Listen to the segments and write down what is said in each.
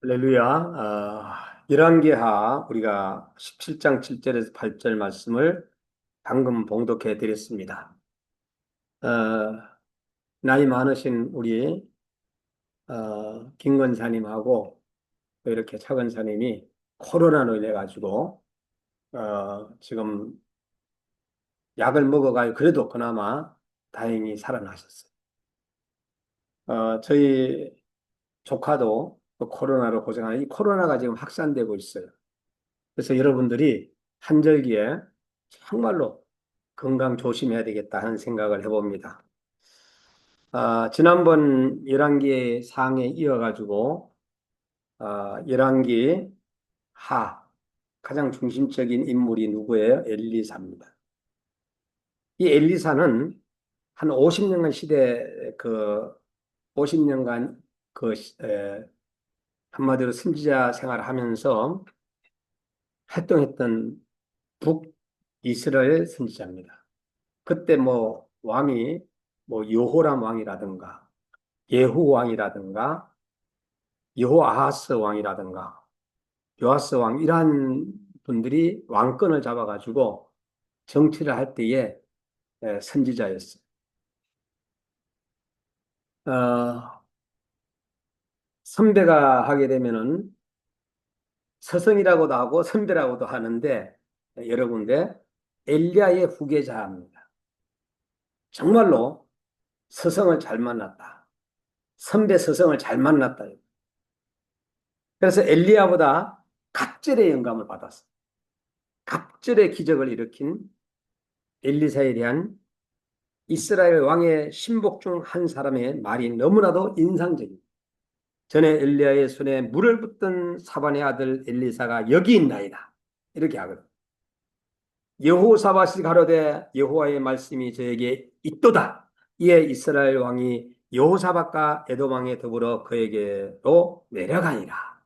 할렐루야. 열왕기하 우리가 17장 7절에서 8절 말씀을 방금 봉독해 드렸습니다. 어, 나이 많으신 우리 김 권사님하고 또 이렇게 차 권사님이 코로나로 인해 가지고 지금 약을 먹어가지고 그래도 그나마 다행히 살아나셨어요. 저희 조카도 또 코로나로 고생하는 이 코로나가 지금 확산되고 있어요. 그래서 여러분들이 한절기에 정말로 건강 조심해야 되겠다 하는 생각을 해봅니다. 지난번 열왕기 상에 이어가지고 열왕기 하 가장 중심적인 인물이 누구예요? 엘리사입니다. 이 엘리사는 한 50년간 시대 50년간 한마디로 선지자 생활을 하면서 활동했던 북이스라엘 선지자입니다. 그때 뭐 왕이 뭐 여호람 왕이라든가 예후 왕이라든가 여호아하스 왕이라든가 요아스 왕 이러한 분들이 왕권을 잡아가지고 정치를 할 때에 선지자였어요. 어, 선배가 하게 되면은 서성이라고도 하고 선배라고도 하는데 여러 군데 엘리야의 후계자입니다. 정말로 서성을 잘 만났다. 선배 서성을 잘 만났다. 그래서 엘리야보다 갑절의 영감을 받았어. 갑절의 기적을 일으킨 엘리사에 대한 이스라엘 왕의 신복 중 한 사람의 말이 너무나도 인상적입니다. 전에 엘리야의 손에 물을 붓던 사반의 아들 엘리사가 여기 있나이다. 이렇게 하거든. 여호사밧이 가로되 여호와의 말씀이 저에게 있도다. 이에 이스라엘 왕이 여호사밧과 에돔 왕에 더불어 그에게로 내려가니라.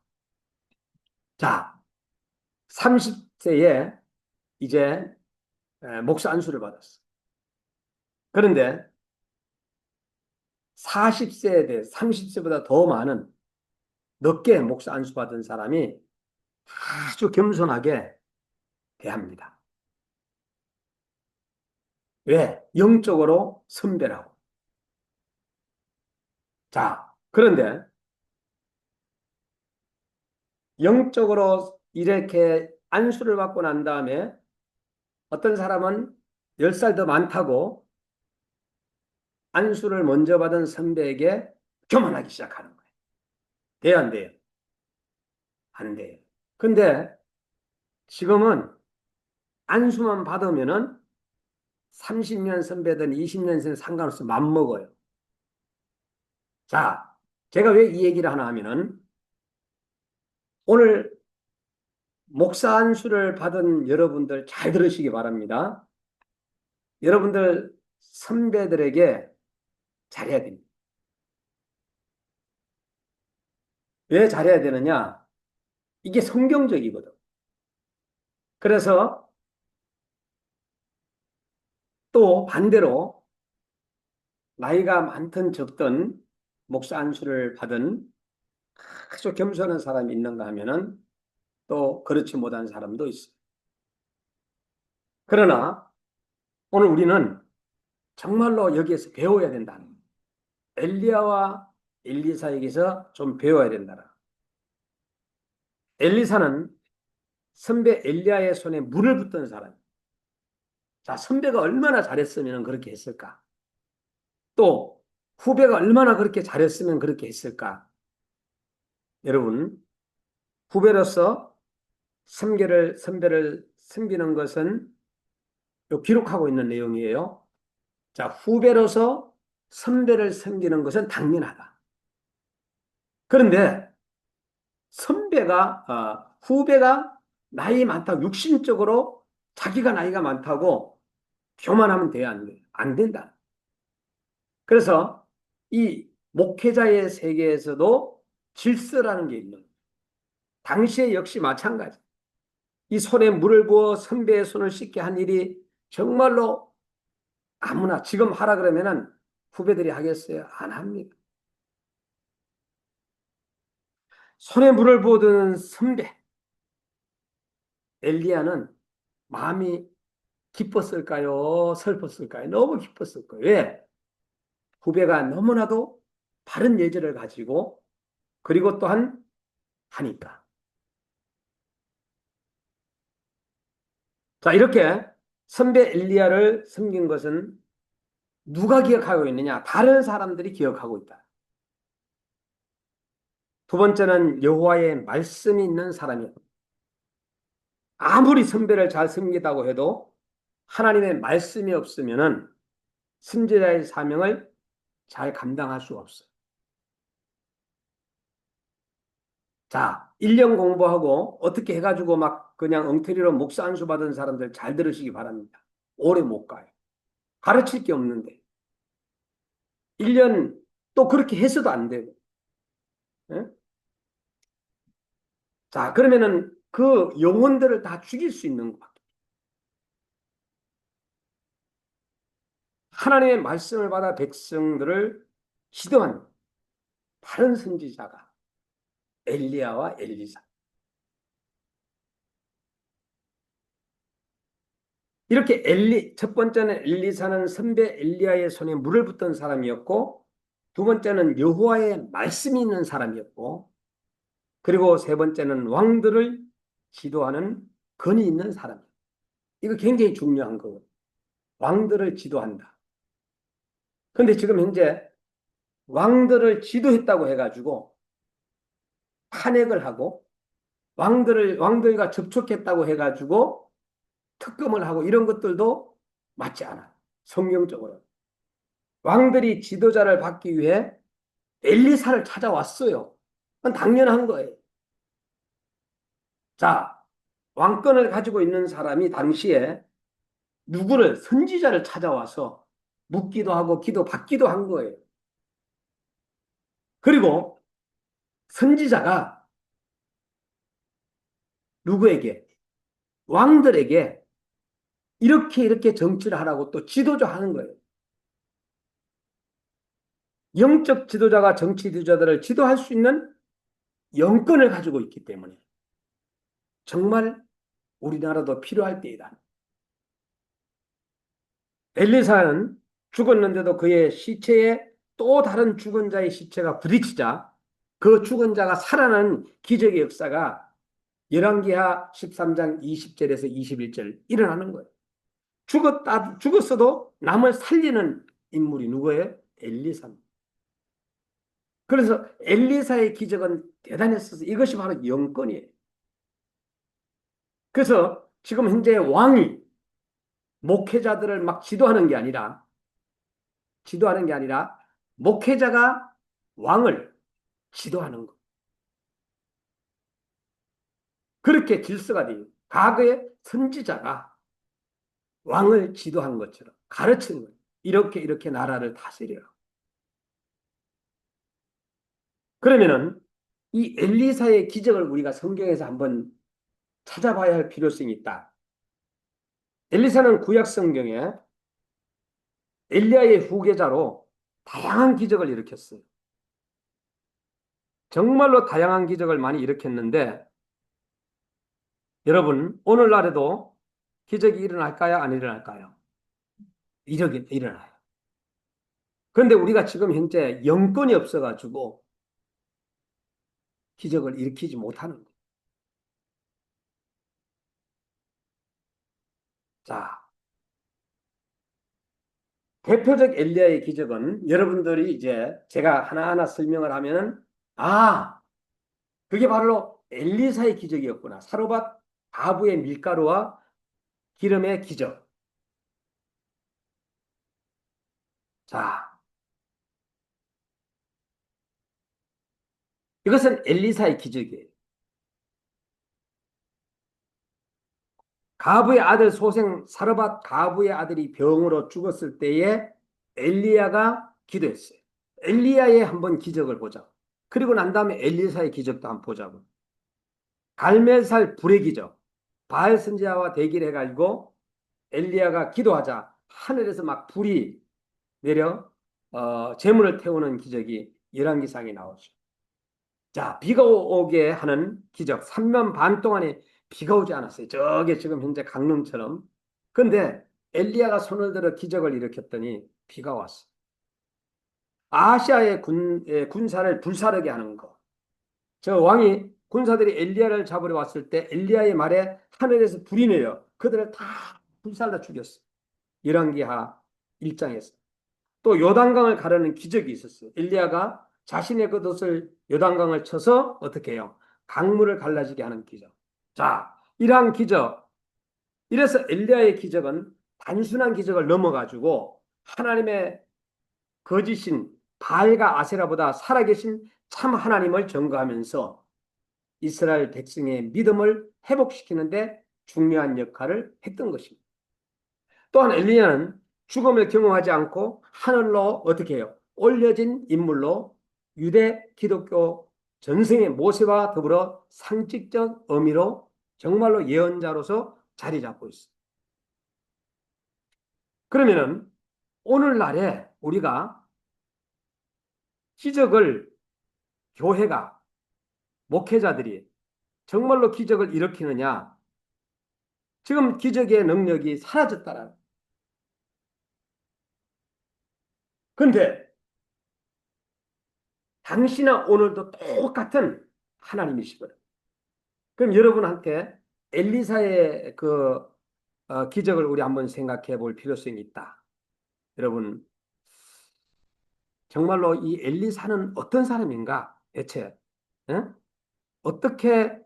자, 30세에 이제 목사 안수를 받았어. 그런데 40세에 대해 30세보다 더 많은 늦게 목사 안수 받은 사람이 아주 겸손하게 대합니다. 왜? 영적으로 선배라고. 자, 그런데 영적으로 이렇게 안수를 받고 난 다음에 어떤 사람은 10살 더 많다고 안수를 먼저 받은 선배에게 교만하기 시작하는 거예요. 돼요, 안 돼요? 안 돼요. 근데 지금은 안수만 받으면은 30년 선배든 20년 선 상관없이 맘먹어요. 자, 제가 왜 이 얘기를 하나 하면은 오늘 목사 안수를 받은 여러분들 잘 들으시기 바랍니다. 여러분들 선배들에게 잘해야 됩니다. 왜 잘해야 되느냐? 이게 성경적이거든. 그래서 또 반대로 나이가 많든 적든 목사 안수를 받은 아주 겸손한 사람이 있는가 하면은 또 그렇지 못한 사람도 있어요. 그러나 오늘 우리는 정말로 여기에서 배워야 된다는 거예요. 엘리야와 엘리사에게서 좀 배워야 된다. 엘리사는 선배 엘리야의 손에 물을 붓던 사람. 자, 선배가 얼마나 잘했으면 그렇게 했을까? 또 후배가 얼마나 그렇게 잘했으면 그렇게 했을까? 여러분, 후배로서 선배를 섬기는 것은 기록하고 있는 내용이에요. 자, 후배로서 선배를 섬기는 것은 당연하다. 그런데 후배가 나이 많다고 육신적으로 자기가 나이가 많다고 교만하면 돼야 안 돼. 안 된다. 그래서 이 목회자의 세계에서도 질서라는 게 있는 거예요. 당시에 역시 마찬가지. 이 손에 물을 부어 선배의 손을 씻게 한 일이 정말로 아무나 지금 하라 그러면은 후배들이 하겠어요? 안 합니다. 손에 물을 부어두는 선배 엘리야는 마음이 기뻤을까요? 슬펐을까요? 너무 기뻤을 거예요. 왜? 후배가 너무나도 바른 예절을 가지고 그리고 또한 하니까. 자, 이렇게 선배 엘리야를 섬긴 것은 누가 기억하고 있느냐? 다른 사람들이 기억하고 있다. 두 번째는 여호와의 말씀이 있는 사람이요. 아무리 선배를 잘 섬기다고 해도 하나님의 말씀이 없으면은 선지자의 사명을 잘 감당할 수 없어요. 자, 1년 공부하고 어떻게 해가지고 막 그냥 엉터리로 목사 안수 받은 사람들 잘 들으시기 바랍니다. 오래 못 가요. 가르칠 게 없는데. 1년 또 그렇게 해서도 안 되고. 예? 자, 그러면은 그 영혼들을 다 죽일 수 있는 것. 하나님의 말씀을 받아 백성들을 지도한 다른 선지자가 엘리야와 엘리사. 이렇게 첫 번째는 엘리사는 선배 엘리야의 손에 물을 붓던 사람이었고, 두 번째는 여호와의 말씀이 있는 사람이었고, 그리고 세 번째는 왕들을 지도하는 권위 있는 사람. 이거 굉장히 중요한 거거든요. 왕들을 지도한다. 근데 지금 현재 왕들을 지도했다고 해가지고 탄핵을 하고 왕들과 접촉했다고 해가지고 특검을 하고 이런 것들도 맞지 않아. 성경적으로. 왕들이 지도자를 받기 위해 엘리사를 찾아왔어요. 그건 당연한 거예요. 자, 왕권을 가지고 있는 사람이 당시에 누구를, 선지자를 찾아와서 묻기도 하고 기도 받기도 한 거예요. 그리고 선지자가 누구에게? 왕들에게 이렇게 이렇게 정치를 하라고 또 지도자 하는 거예요. 영적 지도자가 정치 지도자들을 지도할 수 있는 영권을 가지고 있기 때문에 정말 우리나라도 필요할 때이다. 엘리사는 죽었는데도 그의 시체에 또 다른 죽은 자의 시체가 부딪히자 그 죽은 자가 살아난 기적의 역사가 열왕기하 13장 20절에서 21절 일어나는 거예요. 죽었어도 남을 살리는 인물이 누구예요? 엘리사입니다. 그래서 엘리사의 기적은 대단했어서 이것이 바로 영권이에요. 그래서 지금 현재 왕이 목회자들을 막 지도하는 게 아니라 목회자가 왕을 지도하는 것. 그렇게 질서가 돼요. 과거에 선지자가 왕을 지도한 것처럼 가르치는 거예요. 이렇게 이렇게 나라를 다스려라. 그러면은 이 엘리사의 기적을 우리가 성경에서 한번 찾아봐야 할 필요성이 있다. 엘리사는 구약 성경에 엘리야의 후계자로 다양한 기적을 일으켰어요. 정말로 다양한 기적을 많이 일으켰는데 여러분 오늘날에도 기적이 일어날까요? 안 일어날까요? 일어나요. 그런데 우리가 지금 현재 영권이 없어가지고 기적을 일으키지 못하는 거예요. 자, 대표적 엘리야의 기적은 여러분들이 이제 제가 하나하나 설명을 하면은 그게 바로 엘리사의 기적이었구나. 사로밧 가부의 밀가루와 기름의 기적. 자, 이것은 엘리사의 기적이에요. 가부의 아들 소생 사르밧 가부의 아들이 병으로 죽었을 때에 엘리야가 기도했어요. 엘리야의 한번 기적을 보자. 그리고 난 다음에 엘리사의 기적도 한번 보자고. 갈멜살 불의 기적. 바알 선지자와 대기를 해가지고 엘리야가 기도하자 하늘에서 막 불이 내려 재물을 태우는 기적이 열왕기상에 나오죠. 자, 비가 오게 하는 기적. 3년 반 동안에 비가 오지 않았어요. 저게 지금 현재 강릉처럼. 근데 엘리야가 손을 들어 기적을 일으켰더니 비가 왔어. 아시아의 군사를 불사르게 하는 거. 저 왕이 군사들이 엘리야를 잡으러 왔을 때 엘리야의 말에 하늘에서 불이 내려 그들을 다 불살라 죽였어. 열왕기하 1장에서. 또 요단강을 가르는 기적이 있었어요. 엘리야가 자신의 겉옷을 요단강을 쳐서 어떻게 해요? 강물을 갈라지게 하는 기적. 자, 이러한 기적. 이래서 엘리야의 기적은 단순한 기적을 넘어가지고 하나님의 거짓인 바알과 아세라보다 살아계신 참 하나님을 증거하면서 이스라엘 백성의 믿음을 회복시키는데 중요한 역할을 했던 것입니다. 또한 엘리야는 죽음을 경험하지 않고 하늘로 어떻게 해요? 올려진 인물로 유대 기독교 전승의 모세와 더불어 상징적 의미로 정말로 예언자로서 자리 잡고 있어요. 그러면은 오늘날에 우리가 기적을 교회가 목회자들이 정말로 기적을 일으키느냐? 지금 기적의 능력이 사라졌다라. 근데 당시나 오늘도 똑같은 하나님이시거든. 그럼 여러분한테 엘리사의 기적을 우리 한번 생각해 볼 필요성이 있다. 여러분, 정말로 이 엘리사는 어떤 사람인가? 대체, 응? 어떻게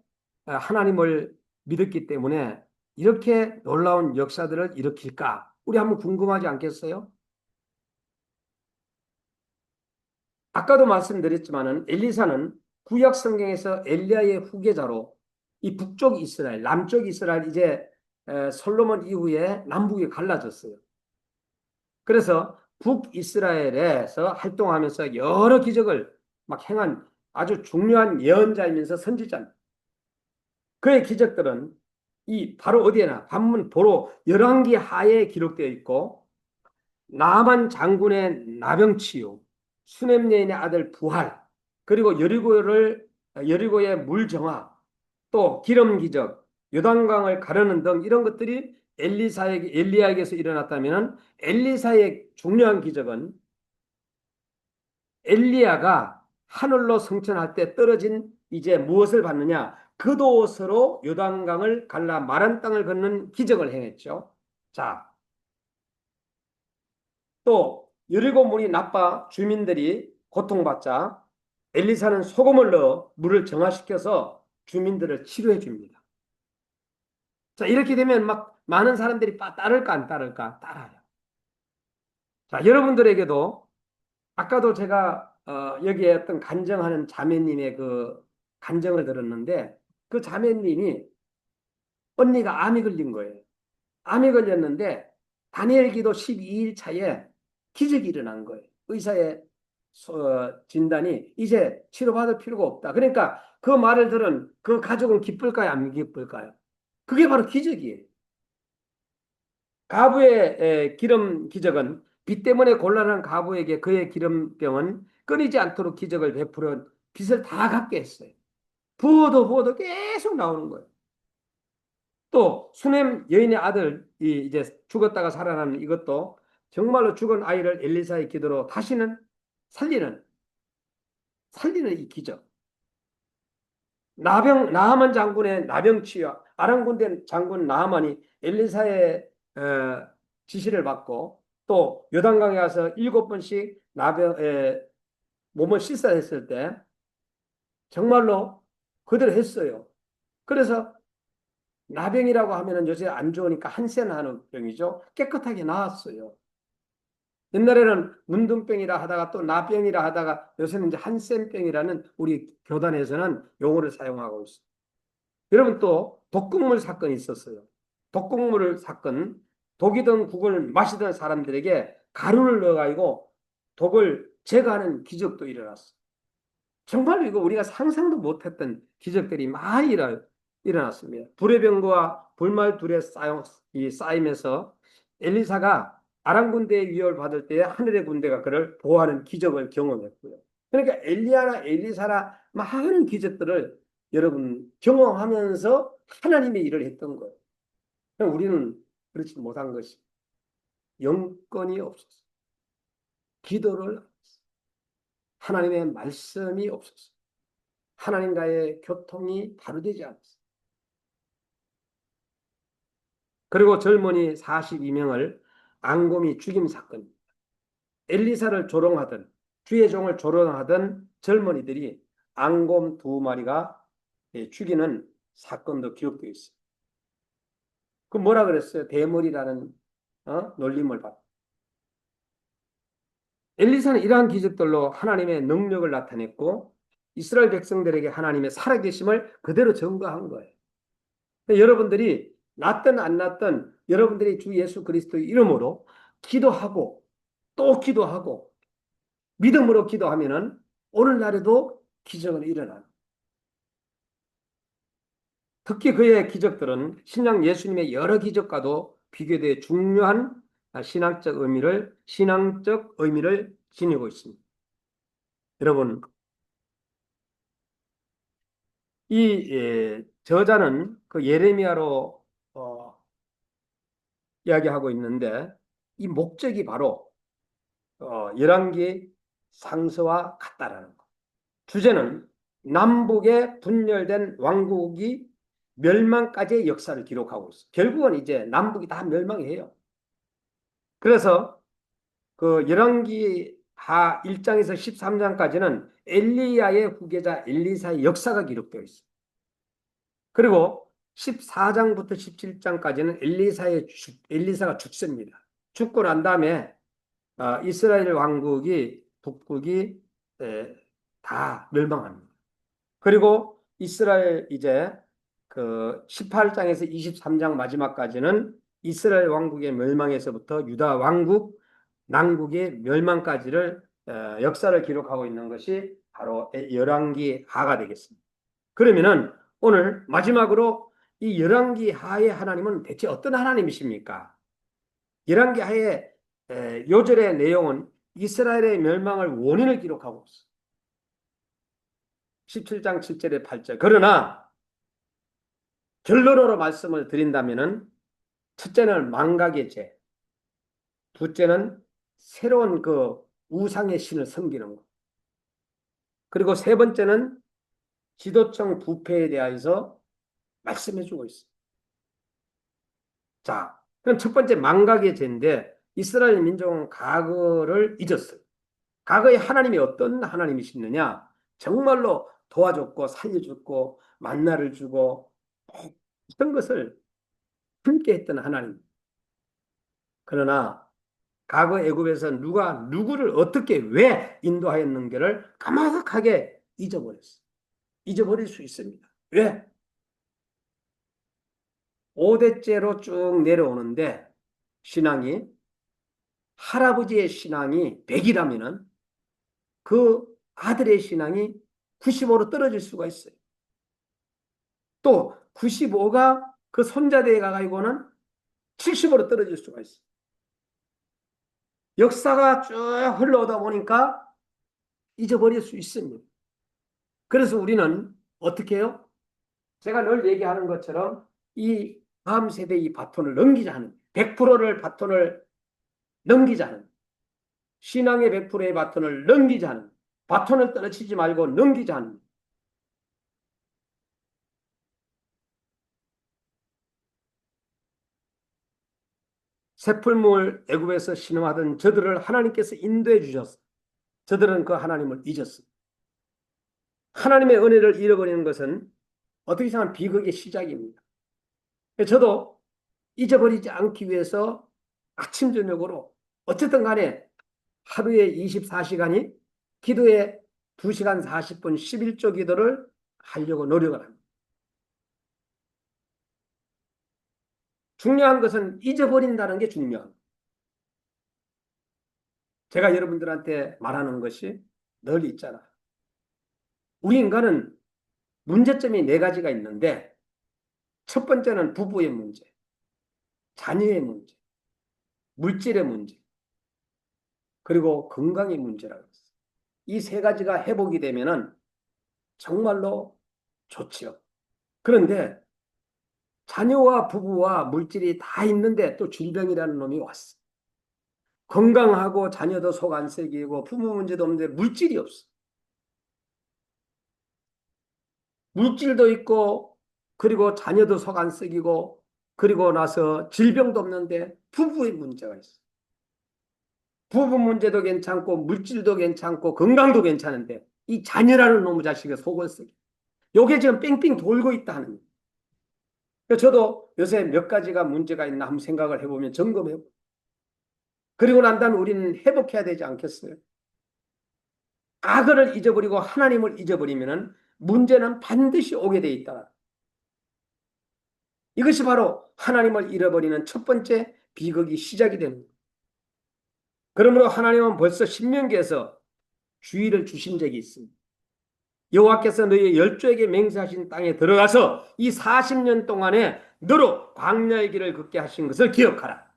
하나님을 믿었기 때문에 이렇게 놀라운 역사들을 일으킬까? 우리 한번 궁금하지 않겠어요? 아까도 말씀드렸지만은 엘리사는 구약 성경에서 엘리야의 후계자로 이 북쪽 이스라엘, 남쪽 이스라엘 이제 솔로몬 이후에 남북이 갈라졌어요. 그래서 북이스라엘에서 활동하면서 여러 기적을 막 행한 아주 중요한 예언자이면서 선지자입니다. 그의 기적들은 이 바로 어디에나 관문 도로 열왕기 하에 기록되어 있고 나만 장군의 나병치유, 수넴 여인의 아들 부활, 그리고 여리고의 물정화, 또 기름 기적, 요단강을 가르는 등 이런 것들이 엘리야에게서 일어났다면 엘리사의 중요한 기적은 엘리야가 하늘로 승천할 때 떨어진 이제 무엇을 받느냐? 겉옷으로 요단강을 갈라 마른 땅을 걷는 기적을 행했죠. 자, 또 여리고 물이 나빠 주민들이 고통받자 엘리사는 소금을 넣어 물을 정화시켜서 주민들을 치료해 줍니다. 자, 이렇게 되면 막 많은 사람들이 따를까 안 따를까? 따라요. 자, 여러분들에게도 아까도 제가 여기에 어떤 간증하는 자매님의 그 간증을 들었는데 그 자매님이 언니가 암이 걸린 거예요. 암이 걸렸는데 다니엘 기도 12일 차에 기적이 일어난 거예요. 의사의 진단이 이제 치료받을 필요가 없다. 그러니까 그 말을 들은 그 가족은 기쁠까요? 안 기쁠까요? 그게 바로 기적이에요. 가부의 기름 기적은 빚 때문에 곤란한 가부에게 그의 기름병은 끊이지 않도록 기적을 베풀어 빚을 다 갚게 했어요. 부어도 부어도 계속 나오는 거예요. 또 수넴 여인의 아들이 이제 죽었다가 살아나는 이것도 정말로 죽은 아이를 엘리사의 기도로 다시는 살리는 이 기적. 나하만 장군의 나병치와 아람 군대 장군 나하만이 엘리사의 지시를 받고 또 요단강에 가서 7번씩 몸을 씻어야 했을 때 정말로 그대로 했어요. 그래서 나병이라고 하면은 요새 안 좋으니까 한센 하는 병이죠. 깨끗하게 나았어요. 옛날에는 문둥병이라 하다가 또 나병이라 하다가 요새는 이제 한센병이라는 우리 교단에서는 용어를 사용하고 있어요. 여러분 또 독극물 사건이 있었어요. 독극물 사건, 독이든 국을 마시던 사람들에게 가루를 넣어가지고 독을 제거하는 기적도 일어났어요. 정말로 이거 우리가 상상도 못했던 기적들이 많이 일어났습니다. 불의 병과 불말 둘의 쌓이면서 엘리사가 아람 군대의 위협을 받을 때 하늘의 군대가 그를 보호하는 기적을 경험했고요. 그러니까 엘리야나 엘리사나 많은 기적들을 여러분 경험하면서 하나님의 일을 했던 거예요. 우리는 그렇지 못한 것이 영권이 없었어요. 기도를 안 했어요. 하나님의 말씀이 없었어요. 하나님과의 교통이 바로 되지 않았어요. 그리고 젊은이 42명을 앙곰이 죽임 사건, 엘리사를 조롱하던 주의 종을 조롱하던 젊은이들이 앙곰 2마리가 죽이는 사건도 기록되어 있어요. 그 뭐라 그랬어요? 대머리라는 놀림을 받. 엘리사는 이러한 기적들로 하나님의 능력을 나타냈고 이스라엘 백성들에게 하나님의 살아계심을 그대로 증거한 거예요. 여러분들이 낫든 안 낫든 여러분들이 주 예수 그리스도의 이름으로 기도하고 또 기도하고 믿음으로 기도하면은 오늘날에도 기적은 일어나는. 특히 그의 기적들은 신약 예수님의 여러 기적과도 비교되어 중요한 신앙적 의미를 지니고 있습니다. 여러분, 이 저자는 그 예레미야로 이야기하고 있는데 이 목적이 바로 열왕기 상서와 같다라는 거. 주제는 남북에 분열된 왕국이 멸망까지의 역사를 기록하고 있어요. 결국은 이제 남북이 다 멸망해요. 그래서 그 열왕기 하 1장에서 13장까지는 엘리야의 후계자 엘리사의 역사가 기록되어 있어요. 그리고 14장부터 17장까지는 엘리사가 죽습니다. 죽고 난 다음에 이스라엘 왕국이 북국이 다 멸망합니다. 그리고 이스라엘 이제 그 18장에서 23장 마지막까지는 이스라엘 왕국의 멸망에서부터 유다 왕국 남국의 멸망까지를 역사를 기록하고 있는 것이 바로 열왕기 하가 되겠습니다. 그러면은 오늘 마지막으로 이 열왕기 하의 하나님은 대체 어떤 하나님이십니까? 열왕기 하의 요절의 내용은 이스라엘의 멸망을 원인을 기록하고 있어. 17장 7절에 8절. 그러나 결론으로 말씀을 드린다면은 첫째는 망각의 죄, 둘째는 새로운 그 우상의 신을 섬기는 것, 그리고 세 번째는 지도청 부패에 대해서 말씀해주고 있어요. 자, 그럼 첫 번째 망각의 죄인데 이스라엘 민족은 과거를 잊었어요. 과거에 하나님이 어떤 하나님이시느냐? 정말로 도와줬고 살려줬고 만나를 주고 어떤 것을 함께 했던 하나님. 그러나 과거 애굽에서 누가 누구를 어떻게 왜 인도하였는가를 까마득하게 잊어버렸어요. 잊어버릴 수 있습니다. 왜? 5대째로 쭉 내려오는데 신앙이 할아버지의 신앙이 100이라면은 그 아들의 신앙이 95로 떨어질 수가 있어요. 또 95가 그 손자대에 가가지고는 70으로 떨어질 수가 있어요. 역사가 쭉 흘러오다 보니까 잊어버릴 수 있습니다. 그래서 우리는 어떻게 해요? 제가 늘 얘기하는 것처럼 이 다음 세대 이 바톤을 넘기자는 100%를 바톤을 넘기자는 신앙의 100%의 바톤을 넘기자는 바톤을 떨어치지 말고 넘기자는 새풀물 애굽에서 신음하던 저들을 하나님께서 인도해 주셨어. 저들은 그 하나님을 잊었어. 하나님의 은혜를 잃어버리는 것은 어떻게 생각하면 비극의 시작입니다. 저도 잊어버리지 않기 위해서 아침 저녁으로 어쨌든 간에 하루에 24시간이 기도에 2시간 40분 11조 기도를 하려고 노력을 합니다. 중요한 것은 잊어버린다는 게 중요합니다. 제가 여러분들한테 말하는 것이 늘 있잖아. 우리 인간은 문제점이 4가지가 있는데 첫 번째는 부부의 문제, 자녀의 문제, 물질의 문제, 그리고 건강의 문제라고 했어요. 이 3가지가 회복이 되면은 정말로 좋지요. 그런데 자녀와 부부와 물질이 다 있는데 또 질병이라는 놈이 왔어. 건강하고 자녀도 속 안 썩이고 부모 문제도 없는데 물질이 없어. 물질도 있고 그리고 자녀도 속 안 썩이고 그리고 나서 질병도 없는데 부부의 문제가 있어. 부부 문제도 괜찮고 물질도 괜찮고 건강도 괜찮은데 이 자녀라는 놈의 자식의 속을 썩이. 요게 지금 뺑뺑 돌고 있다는 거예요. 그래서 저도 요새 몇 가지가 문제가 있나 한번 생각을 해보면 점검해보고 그리고 난 다음에 우리는 회복해야 되지 않겠어요? 과거를 잊어버리고 하나님을 잊어버리면 문제는 반드시 오게 돼 있다. 이것이 바로 하나님을 잃어버리는 첫 번째 비극이 시작이 됩니다. 그러므로 하나님은 벌써 신명기에서 주의를 주신 적이 있습니다. 여호와께서 너희 열조에게 맹세하신 땅에 들어가서 이 40년 동안에 너로 광야의 길을 걷게 하신 것을 기억하라.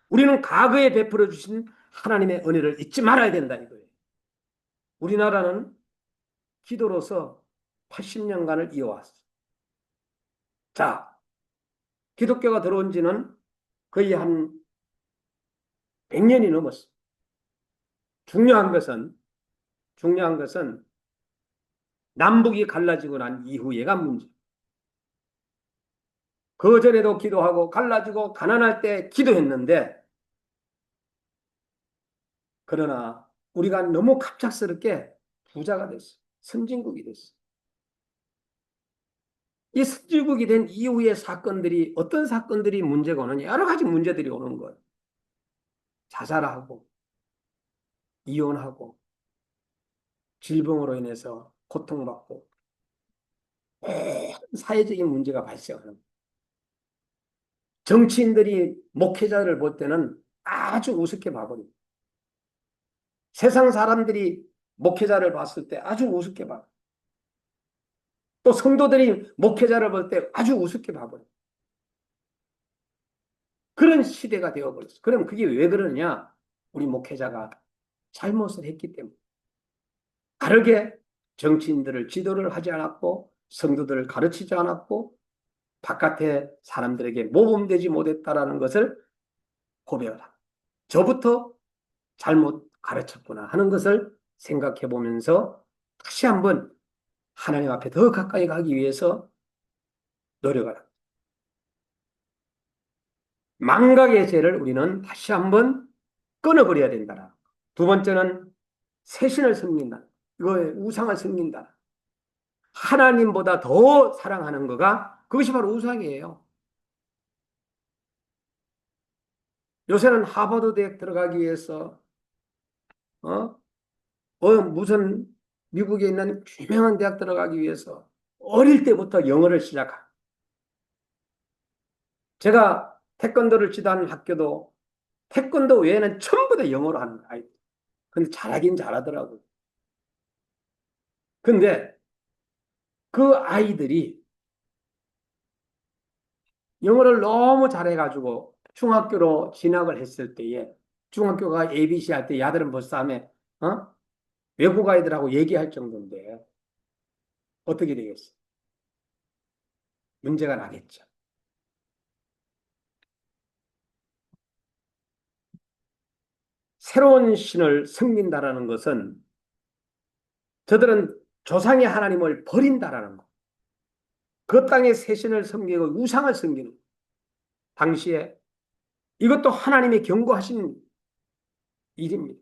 우리는 과거에 베풀어 주신 하나님의 은혜를 잊지 말아야 된다 이거예요. 우리나라는 기도로서 80년간을 이어왔어요. 자, 기독교가 들어온 지는 거의 한 100년이 넘었어요. 중요한 것은 남북이 갈라지고 난 이후에가 문제. 그 전에도 기도하고 갈라지고 가난할 때 기도했는데 그러나 우리가 너무 갑작스럽게 부자가 됐어. 선진국이 됐어. 이 선진국이 된 이후의 사건들이 어떤 사건들이 문제가 오느냐 여러 가지 문제들이 오는 거예요. 자살하고 이혼하고 질병으로 인해서 고통받고 사회적인 문제가 발생하는 거예요. 정치인들이 목회자를 볼 때는 아주 우습게 봐버립니다. 세상 사람들이 목회자를 봤을 때 아주 우습게 봐. 또 성도들이 목회자를 볼 때 아주 우습게 봐버려. 그런 시대가 되어버렸어. 그럼 그게 왜 그러냐? 우리 목회자가 잘못을 했기 때문에. 다르게 정치인들을 지도를 하지 않았고 성도들을 가르치지 않았고 바깥에 사람들에게 모범되지 못했다라는 것을 고백하라. 저부터 잘못 가르쳤구나 하는 것을 생각해 보면서 다시 한번 하나님 앞에 더 가까이 가기 위해서 노력하라. 망각의 죄를 우리는 다시 한번 끊어버려야 된다. 두 번째는 새신을 섬긴다. 이거에 우상을 섬긴다. 하나님보다 더 사랑하는 거가 그것이 바로 우상이에요. 요새는 하버드 대학 들어가기 위해서 어? 무슨 미국에 있는 유명한 대학 들어가기 위해서 어릴 때부터 영어를 시작한. 제가 태권도를 지도하는 학교도 태권도 외에는 전부 다 영어로 하는 아이들. 근데 잘하긴 잘하더라고요. 근데 그 아이들이 영어를 너무 잘해가지고 중학교로 진학을 했을 때에 중학교가 ABC 할 때 야들은 벌써 하면 외국 아이들하고 얘기할 정도인데 어떻게 되겠어? 문제가 나겠죠. 새로운 신을 섬긴다라는 것은 저들은 조상의 하나님을 버린다라는 거. 그 땅의 새 신을 섬기고 우상을 섬기는 거. 당시에 이것도 하나님의 경고하신 일입니다.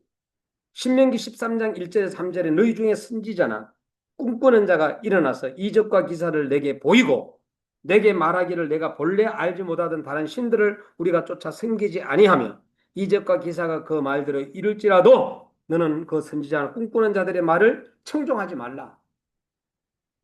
신명기 13장 1절에 3절에 너희 중에 선지자나 꿈꾸는 자가 일어나서 이적과 기사를 내게 보이고 내게 말하기를 내가 본래 알지 못하던 다른 신들을 우리가 쫓아 섬기지 아니하며 이적과 기사가 그 말대로 이룰지라도 너는 그 선지자나 꿈꾸는 자들의 말을 청종하지 말라.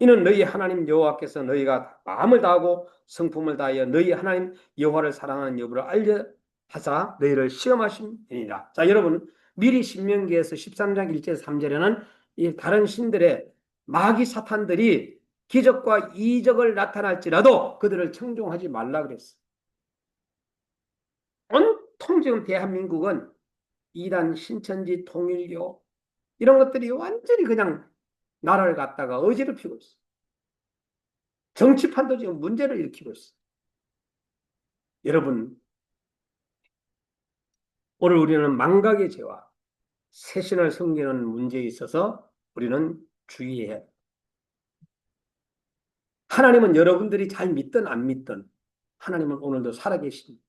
이는 너희 하나님 여호와께서 너희가 마음을 다하고 성품을 다하여 너희 하나님 여호와를 사랑하는 여부를 알려 하사 너희를 시험하심이니라. 자, 여러분 미리 신명기에서 13장 1절 3절에는 이 다른 신들의 마귀 사탄들이 기적과 이적을 나타날지라도 그들을 청종하지 말라 그랬어. 온통 지금 대한민국은 이단 신천지 통일교 이런 것들이 완전히 그냥 나라를 갖다가 어지럽히고 있어. 정치판도 지금 문제를 일으키고 있어. 여러분, 오늘 우리는 망각의 죄와 새신을 섬기는 문제에 있어서 우리는 주의해야 해. 하나님은 여러분들이 잘 믿든 안 믿든 하나님은 오늘도 살아계십니다.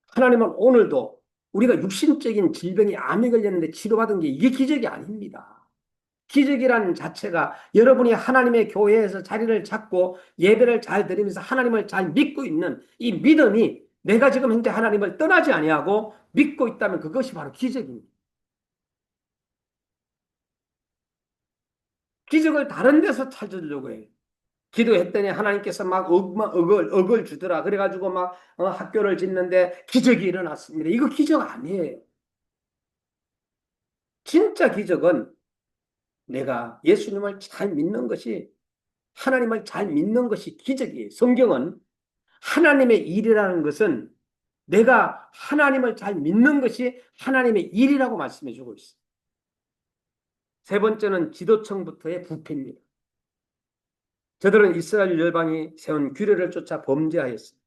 하나님은 오늘도 우리가 육신적인 질병이 암이 걸렸는데 치료받은 게 이게 기적이 아닙니다. 기적이라는 자체가 여러분이 하나님의 교회에서 자리를 잡고 예배를 잘 드리면서 하나님을 잘 믿고 있는 이 믿음이 내가 지금 현재 하나님을 떠나지 아니하고 믿고 있다면 그것이 바로 기적입니다. 기적을 다른 데서 찾으려고 해요. 기도했더니 하나님께서 막 억을 주더라. 그래가지고 막 학교를 짓는데 기적이 일어났습니다. 이거 기적 아니에요. 진짜 기적은 내가 예수님을 잘 믿는 것이 하나님을 잘 믿는 것이 기적이에요. 성경은 하나님의 일이라는 것은 내가 하나님을 잘 믿는 것이 하나님의 일이라고 말씀해 주고 있어요. 세 번째는 지도층부터의 부패입니다. 저들은 이스라엘 열방이 세운 규례를 쫓아 범죄하였습니다.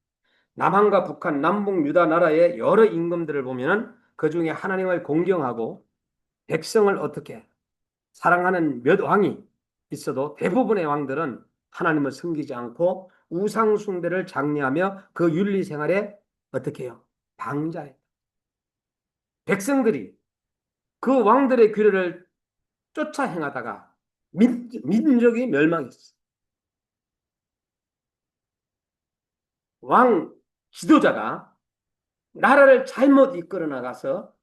남한과 북한, 남북 유다 나라의 여러 임금들을 보면 그 중에 하나님을 공경하고 백성을 어떻게 사랑하는 몇 왕이 있어도 대부분의 왕들은 하나님을 섬기지 않고 우상 숭배를 장려하며 그 윤리 생활에 어떻게 해요? 방자해. 백성들이 그 왕들의 규례를 쫓아 행하다가 민족이 멸망했어. 왕 지도자가 나라를 잘못 이끌어 나가서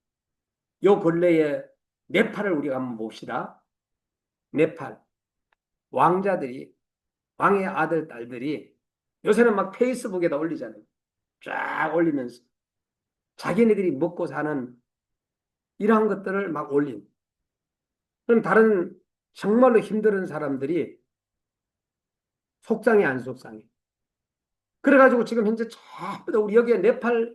요 근래에 네팔을 우리가 한번 봅시다. 네팔 왕자들이 왕의 아들 딸들이 요새는 막 페이스북에다 올리잖아요. 쫙 올리면서 자기네들이 먹고 사는 이러한 것들을 막 올린. 그럼 다른 정말로 힘든 사람들이 속상해 안 속상해. 그래가지고 지금 현재 전부 다 우리 여기에 네팔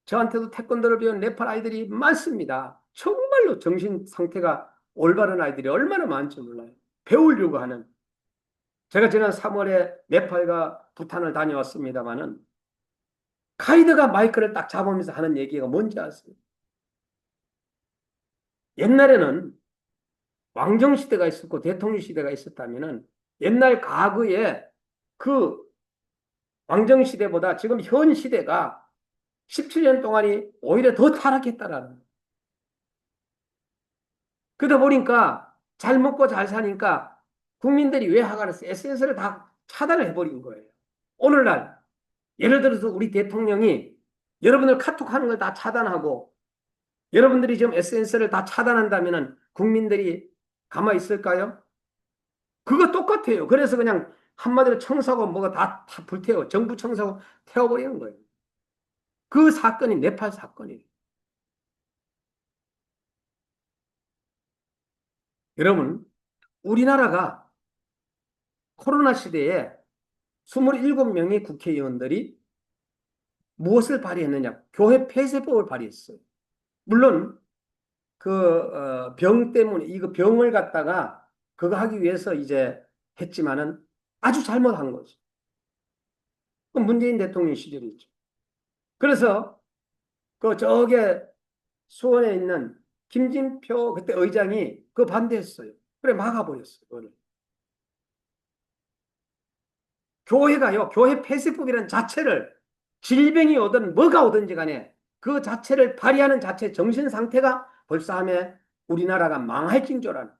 저한테도 태권도를 배운 네팔 아이들이 많습니다. 정말로 정신 상태가 올바른 아이들이 얼마나 많지 몰라요. 배우려고 하는. 제가 지난 3월에 네팔과 부탄을 다녀왔습니다마는 가이드가 마이크를 딱 잡으면서 하는 얘기가 뭔지 아세요? 옛날에는 왕정 시대가 있었고 대통령 시대가 있었다면은 옛날 과거에 그 왕정 시대보다 지금 현 시대가 17년 동안이 오히려 더 타락했다라는 거예요. 그러다 보니까 잘 먹고 잘 사니까 국민들이 왜 화가 났어요? SNS를 다 차단을 해버린 거예요. 오늘날 예를 들어서 우리 대통령이 여러분들 카톡하는 걸 다 차단하고 여러분들이 지금 SNS를 다 차단한다면 국민들이 가만히 있을까요? 그거 똑같아요. 그래서 그냥 한마디로 청사고 뭐가 다 불태워. 정부 청사고 태워버리는 거예요. 그 사건이 네팔 사건이에요. 여러분, 우리나라가 코로나 시대에 27명의 국회의원들이 무엇을 발의했느냐? 교회 폐쇄법을 발의했어요. 물론 병 때문에 이거 병을 갖다가 그거 하기 위해서 이제 했지만은 아주 잘못한 거죠. 그 문재인 대통령 시절이죠. 그래서 그 저게 수원에 있는 김진표 그때 의장이 그 반대했어요. 그래 막아버렸어요. 그거를. 교회가요. 교회 폐쇄법이라는 자체를 질병이 오든 뭐가 오든지 간에 그 자체를 발휘하는 자체 정신 상태가 벌써 하면 우리나라가 망할 징조라는.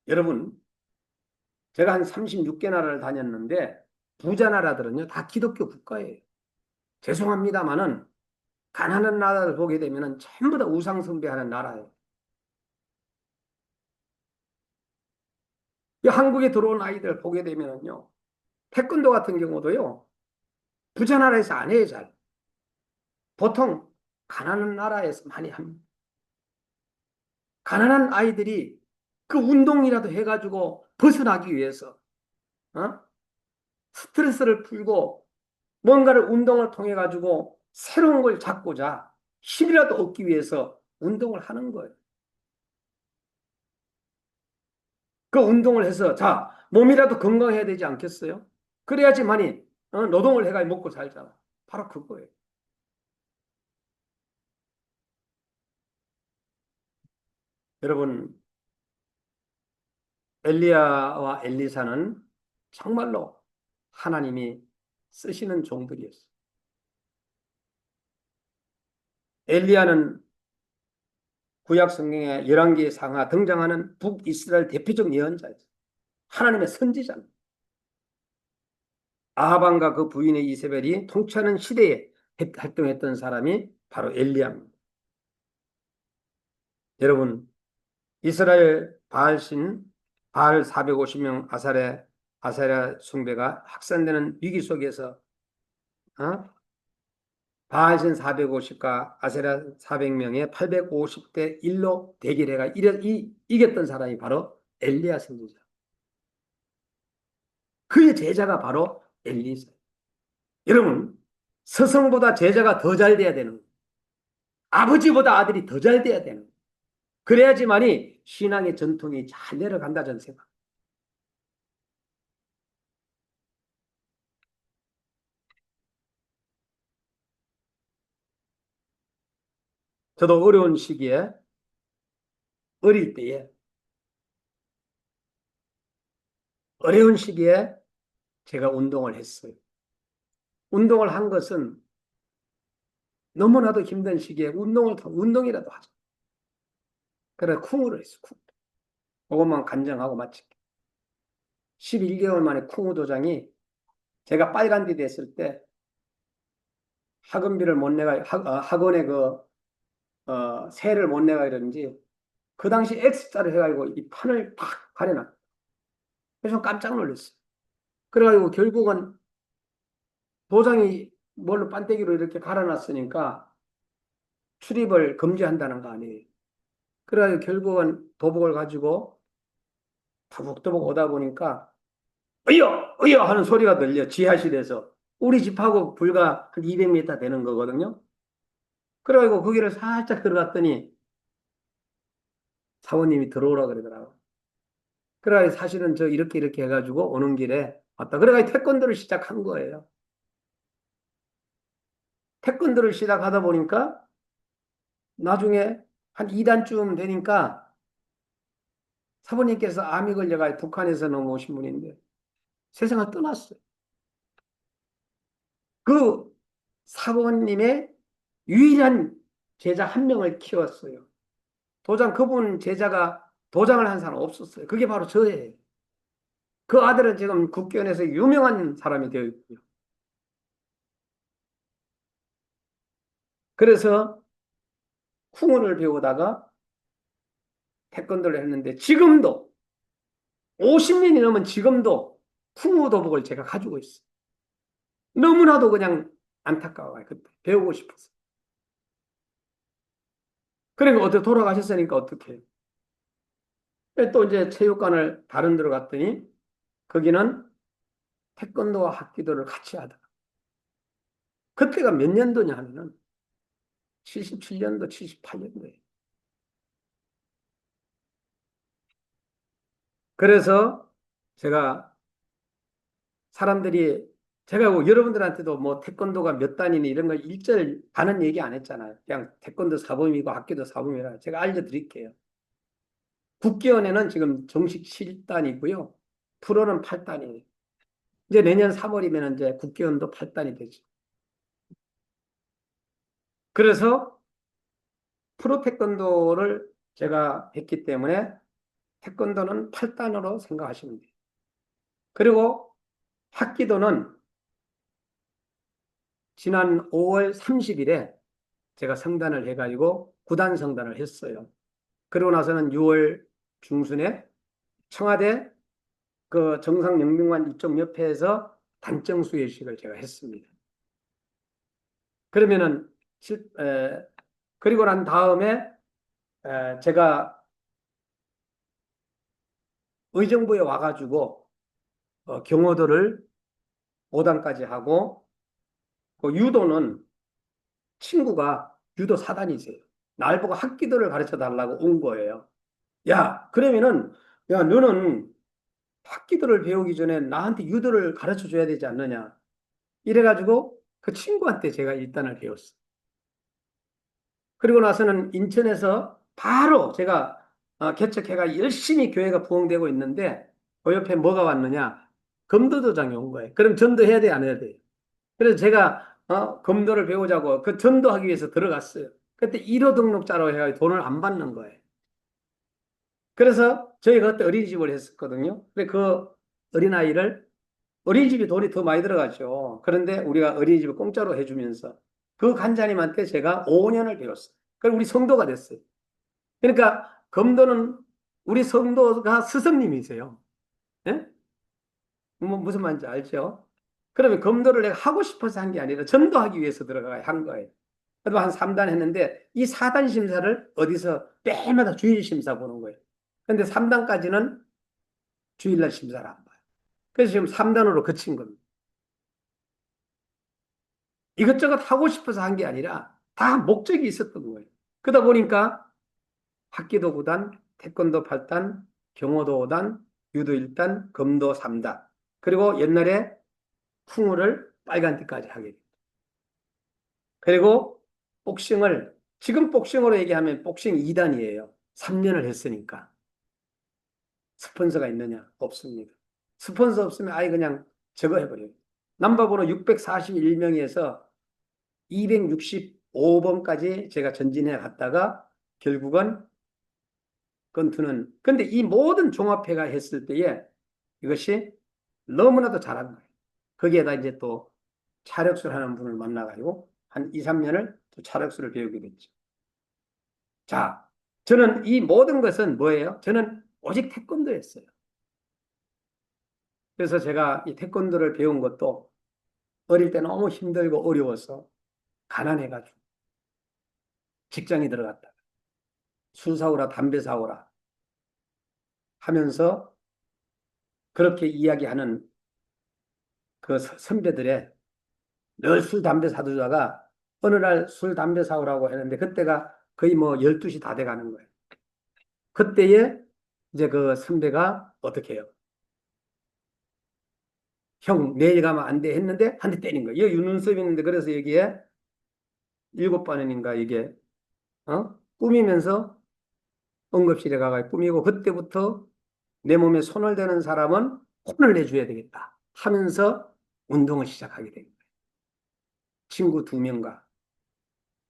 여러분 제가 한 36개 나라를 다녔는데 부자 나라들은요 다 기독교 국가예요. 죄송합니다만은 가난한 나라를 보게 되면은 전부 다 우상 숭배하는 나라예요. 이 한국에 들어온 아이들 보게 되면은요 태권도 같은 경우도요 부자 나라에서 안 해요 잘. 보통 가난한 나라에서 많이 합니다. 가난한 아이들이 그 운동이라도 해가지고 벗어나기 위해서 어? 스트레스를 풀고 뭔가를 운동을 통해 가지고 새로운 걸 잡고자 힘이라도 얻기 위해서 운동을 하는 거예요. 그 운동을 해서 자 몸이라도 건강해야 되지 않겠어요? 그래야지만이 노동을 해가 먹고 살잖아. 바로 그거예요. 여러분 엘리야와 엘리사는 정말로 하나님이 쓰시는 종들이었어요. 엘리야는 구약 성경에 열왕기에 상하 등장하는 북이스라엘 대표적 예언자였어요. 하나님의 선지자입니다. 아하방과 그 부인의 이세벨이 통치하는 시대에 활동했던 사람이 바로 엘리야입니다. 여러분 이스라엘 바알신 바알 450명 아사랴 숭배가 확산되는 위기 속에서 어? 바알신 450과 아세라 400명의 850대 1로 대결해가 이겼던 사람이 바로 엘리야 선지자. 그의 제자가 바로 엘리사. 여러분, 스승보다 제자가 더 잘 돼야 되는 거예요. 아버지보다 아들이 더 잘 돼야 되는 거예요. 그래야지만이 신앙의 전통이 잘 내려간다 저는 생각. 저도 어려운 시기에 어릴 때에 어려운 시기에 제가 운동을 했어요. 운동을 한 것은 너무나도 힘든 시기에 운동이라도 하자. 그래 쿵우를 했어. 쿵. 그것만 간증하고 마칠게. 11개월 만에 쿵우 도장이 제가 빨간띠 됐을 때 학원비를 못 내가 학원에 세를 못 내가 이러는지 그 당시 X자를 해가지고 이 판을 탁 가려놨. 그래서 깜짝 놀랐어요. 그래가지고 결국은 도장이 뭘로 반대기로 이렇게 갈아놨으니까 출입을 금지한다는 거 아니에요. 그래가지고 결국은 도복을 가지고 터벅터벅 오다 보니까 으여! 으여! 하는 소리가 들려, 지하실에서. 우리 집하고 불과 한 200m 되는 거거든요. 그래가지고 거기를 살짝 들어갔더니 사모님이 들어오라 그러더라고. 그래가지고 사실은 저 이렇게 해가지고 오는 길에 왔다. 그래가지고 태권도를 시작한 거예요. 태권도를 시작하다 보니까 나중에 한 2단쯤 되니까 사모님께서 암이 걸려가지고 북한에서 넘어오신 분인데 세상을 떠났어요. 그 사모님의 유일한 제자 한 명을 키웠어요. 그분 제자가 도장을 한 사람 없었어요. 그게 바로 저예요. 그 아들은 지금 국교원에서 유명한 사람이 되어 있고요. 그래서 쿵어를 배우다가 태권도를 했는데 지금도 50년이 넘은 지금도 쿵어 도복을 제가 가지고 있어요. 너무나도 그냥 안타까워요. 그때 배우고 싶어서. 그러니까 어떻게 돌아가셨으니까 어떻게 해요? 또 이제 체육관을 다른 데로 갔더니 거기는 태권도와 합기도를 같이 하다. 그때가 몇 년도냐 하면은 77년도, 78년도에. 그래서 제가 사람들이 제가 뭐 여러분들한테도 뭐 태권도가 몇 단이니 이런 거 일절 반은 얘기 안 했잖아요. 그냥 태권도 사범이고 합기도 사범이라 제가 알려드릴게요. 국기원에는 지금 정식 7단이고요. 프로는 8단이에요. 이제 내년 3월이면 이제 국기원도 8단이 되죠. 그래서 프로 태권도를 제가 했기 때문에 태권도는 8단으로 생각하시면 돼요. 그리고 합기도는 지난 5월 30일에 제가 성단을 해가지고 구단 성단을 했어요. 그러고 나서는 6월 중순에 청와대 그 정상영명관 이쪽 옆에서 단정 수여식을 제가 했습니다. 그러면은 그리고 난 다음에 제가 의정부에 와가지고 경호도를 5단까지 하고 그 유도는 친구가 유도 4단이세요. 날 보고 합기도를 가르쳐 달라고 온 거예요. 야, 그러면은 야, 너는 합기도를 배우기 전에 나한테 유도를 가르쳐 줘야 되지 않느냐. 이래가지고 그 친구한테 제가 일단을 배웠어요. 그리고 나서는 인천에서 바로 제가 개척해가 열심히 교회가 부흥되고 있는데 그 옆에 뭐가 왔느냐? 검도도장이 온 거예요. 그럼 전도해야 돼, 안 해야 돼? 그래서 제가 검도를 배우자고 그 전도하기 위해서 들어갔어요. 그때 1호 등록자로 해가지고 돈을 안 받는 거예요. 그래서 저희가 그때 어린이집을 했었거든요. 근데 그 어린아이를 어린이집이 돈이 더 많이 들어가죠. 그런데 우리가 어린이집을 공짜로 해주면서 그 간자님한테 제가 5년을 배웠어요. 그럼 우리 성도가 됐어요. 그러니까 검도는 우리 성도가 스승님이세요. 예? 뭐 무슨 말인지 알죠? 그러면 검도를 내가 하고 싶어서 한 게 아니라 전도하기 위해서 들어가 한 거예요. 그래도 한 3단 했는데 이 4단 심사를 어디서 때마다 주일 심사 보는 거예요. 근데 3단까지는 주일날 심사를 안 봐요. 그래서 지금 3단으로 그친 겁니다. 이것저것 하고 싶어서 한 게 아니라 다 목적이 있었던 거예요. 그러다 보니까 합기도 9단, 태권도 8단, 경호도 5단, 유도 1단, 검도 3단. 그리고 옛날에 풍우를 빨간띠까지 하게 돼요. 그리고 복싱을 지금 복싱으로 얘기하면 복싱 2단이에요. 3년을 했으니까. 스폰서가 있느냐? 없습니다. 스폰서 없으면 아예 그냥 저거 해버려요. 남바번호 641명에서 265번까지 제가 전진해 갔다가 결국은 건투는 근데 이 모든 종합회가 했을 때에 이것이 너무나도 잘한 거예요. 거기에다 이제 또 차력술 하는 분을 만나가지고 한 2, 3년을 또 차력술을 배우게 됐죠. 자, 저는 이 모든 것은 뭐예요? 저는 오직 태권도였어요. 그래서 제가 이 태권도를 배운 것도 어릴 때 너무 힘들고 어려워서 가난해가지고 직장에 들어갔다. 술 사오라, 담배 사오라 하면서 그렇게 이야기하는 그 선배들의 늘 술, 담배 사두다가 어느 날 술, 담배 사오라고 했는데 그때가 거의 뭐 12시 다 돼가는 거예요. 그때에 이제 그 선배가 어떻게 해요? 형, 내일 가면 안 돼 했는데 한 대 때린 거예요. 이거 윤은섭이 있는데 그래서 여기에 7번인가 이게, 꾸미면서 응급실에 가가 꾸미고 그때부터 내 몸에 손을 대는 사람은 혼을 내줘야 되겠다 하면서 운동을 시작하게 된 거예요. 친구 2명과.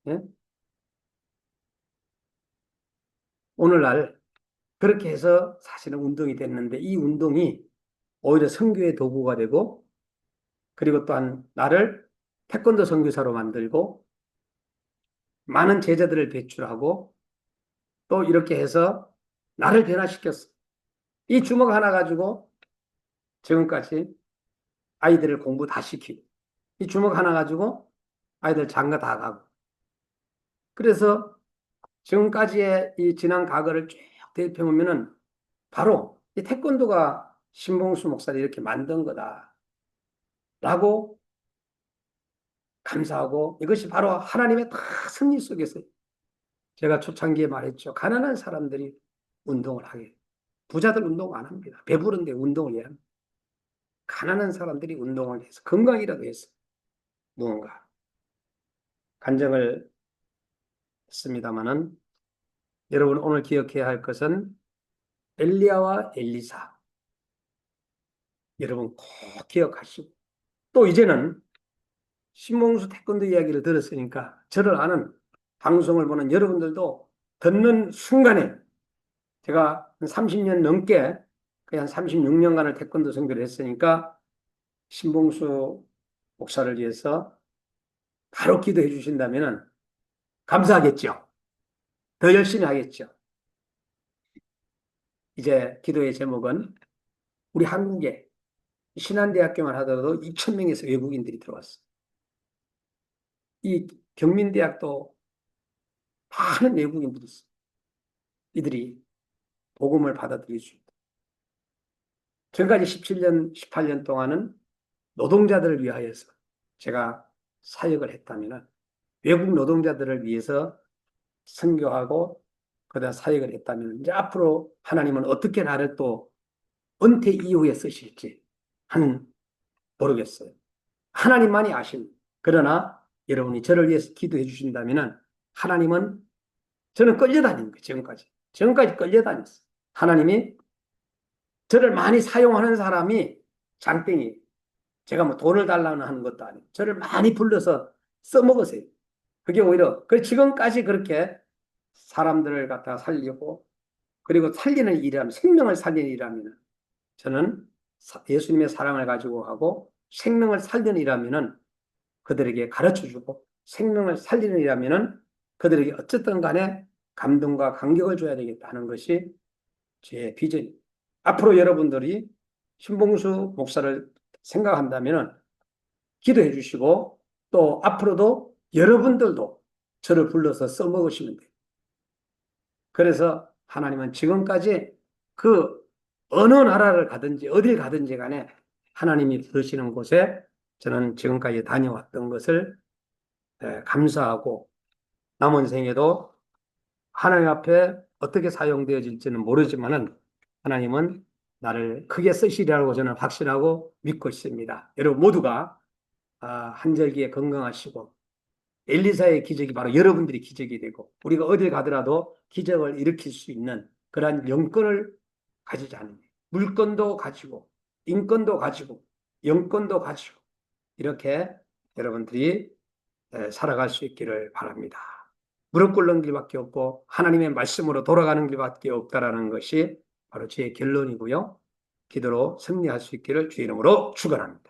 예? 오늘날 그렇게 해서 사실은 운동이 됐는데 이 운동이 오히려 선교의 도구가 되고 그리고 또한 나를 태권도 선교사로 만들고 많은 제자들을 배출하고 또 이렇게 해서 나를 변화시켰어. 이 주먹 하나 가지고 지금까지 아이들을 공부 다 시키고 이 주먹 하나 가지고 아이들 장가 다 가고 그래서 지금까지의 이 지난 과거를 쭉 되짚어보면은 바로 이 태권도가 신봉수 목사를 이렇게 만든 거다라고 감사하고 이것이 바로 하나님의 다 섭리 속에서 제가 초창기에 말했죠. 가난한 사람들이 운동을 하게. 부자들 운동 안 합니다. 배부른데 운동을 해야 합니다. 가난한 사람들이 운동을 해서 건강이라도 해서 무언가 간증을 했습니다마는 여러분 오늘 기억해야 할 것은 엘리야와 엘리사 여러분 꼭 기억하시고 또 이제는 신봉수 태권도 이야기를 들었으니까 저를 아는 방송을 보는 여러분들도 듣는 순간에 제가 한 30년 넘게 거의 한 36년간을 태권도 선교를 했으니까 신봉수 목사를 위해서 바로 기도해 주신다면 감사하겠죠. 더 열심히 하겠죠. 이제 기도의 제목은 우리 한국에 신한대학교만 하더라도 2,000명에서 외국인들이 들어왔어. 이 경민대학도 많은 외국인들이 있어. 이들이 복음을 받아들일 수 있다. 지금까지 17년, 18년 동안은 노동자들을 위하여서 제가 사역을 했다면 외국 노동자들을 위해서 선교하고 그다음 사역을 했다면 이제 앞으로 하나님은 어떻게 나를 또 은퇴 이후에 쓰실지 한 모르겠어요. 하나님만이 아십니다. 그러나 여러분이 저를 위해서 기도해 주신다면 하나님은 저는 끌려다닌 거예요. 지금까지 끌려다녔어요. 하나님이 저를 많이 사용하는 사람이 장땡이. 제가 뭐 돈을 달라는 하는 것도 아니고 저를 많이 불러서 써먹으세요. 그게 오히려 지금까지 그렇게 사람들을 갖다가 살리고 그리고 살리는 일이라면 생명을 살리는 일이라면 저는 예수님의 사랑을 가지고 하고 생명을 살리는 일이라면 그들에게 가르쳐주고 생명을 살리는 일이라면 그들에게 어쨌든 간에 감동과 감격을 줘야 되겠다는 것이 제 비전입니다. 앞으로 여러분들이 신봉수 목사를 생각한다면 기도해 주시고 또 앞으로도 여러분들도 저를 불러서 써먹으시면 돼요. 그래서 하나님은 지금까지 그 어느 나라를 가든지 어딜 가든지 간에 하나님이 부르시는 곳에 저는 지금까지 다녀왔던 것을 감사하고 남은 생에도 하나님 앞에 어떻게 사용되어질지는 모르지만은 하나님은 나를 크게 쓰시리라고 저는 확신하고 믿고 있습니다. 여러분 모두가 한절기에 건강하시고 엘리사의 기적이 바로 여러분들이 기적이 되고 우리가 어딜 가더라도 기적을 일으킬 수 있는 그러한 영권을 가지지 않으면 물권도 가지고 인권도 가지고 영권도 가지고 이렇게 여러분들이 살아갈 수 있기를 바랍니다. 무릎 꿇는 길밖에 없고 하나님의 말씀으로 돌아가는 길밖에 없다라는 것이 바로 제 결론이고요. 기도로 승리할 수 있기를 주의 이름으로 축원합니다.